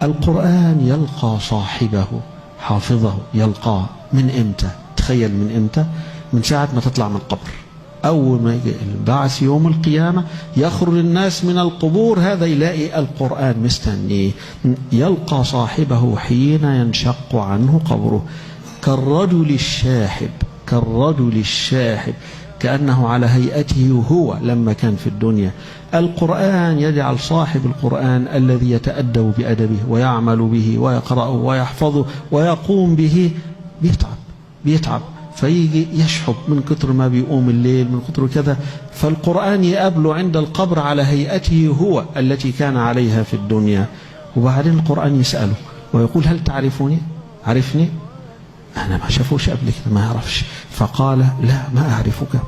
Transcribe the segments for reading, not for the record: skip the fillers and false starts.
القرآن يلقى صاحبه حافظه، يلقاه من إمتى؟ تخيل من إمتى؟ من ساعة ما تطلع من القبر. أول ما يجي البعث يوم القيامة يخرج الناس من القبور، هذا يلاقي القرآن مستنيه. يلقى صاحبه حين ينشق عنه قبره، كالرجل الشاحب، كالرجل الشاحب، كأنه على هيئته هو لما كان في الدنيا. القرآن يجعل صاحب القرآن الذي يتأدب بأدبه ويعمل به ويقرأه ويحفظه ويقوم به بيتعب فيجي يشحب من كتر ما بيقوم الليل، من كتر كذا. فالقرآن يقابله عند القبر على هيئته هو التي كان عليها في الدنيا. وبعدين القرآن يسأله ويقول: هل تعرفني؟ عرفني؟ أنا ما شافوش قبل كده، ما يعرفش. فقال: لا ما أعرفك.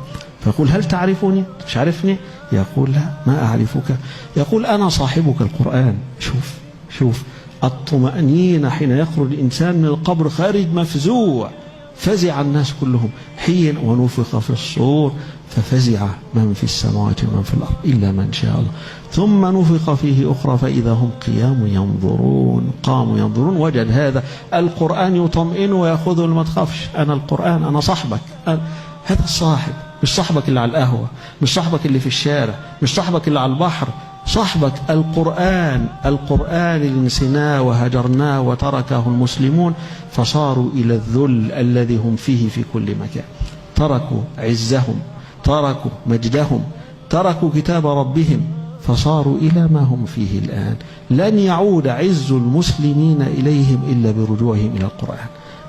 فيقول: هل تعرفني؟ مش عارفني؟ يقول: لا ما أعرفك. يقول: أنا صاحبك القرآن. شوف الطمأنينة حين يخرج الإنسان من القبر خارج مفزوع، فزع الناس كلهم حين ونفخ في الصور ففزع من في السماوات ومن في الأرض إلا من شاء الله، ثم نفخ فيه أخرى فإذا هم قيام ينظرون. قاموا ينظرون. وجد هذا القرآن يطمئن ويأخذه، ما تخافش، أنا القرآن، أنا صاحبك. هذا الصاحب، مش صاحبك اللي على القهوة، مش صاحبك اللي في الشارع، مش صاحبك اللي على البحر، صاحبك القرآن. القرآن اللي نسيناه وهجرناه وتركه المسلمون فصاروا إلى الذل الذي هم فيه في كل مكان. تركوا عزهم، تركوا مجدهم، تركوا كتاب ربهم، فصاروا إلى ما هم فيه الآن. لن يعود عز المسلمين إليهم إلا برجوعهم إلى القرآن،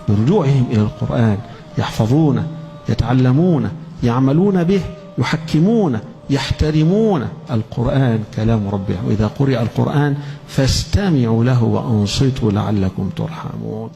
برجوعهم إلى القرآن. يحفظونه، يتعلمونه، يعملون به، يحكمونه، يحترمون القرآن كلام ربه. وإذا قرئ القرآن فاستمعوا له وأنصتوا لعلكم ترحمون.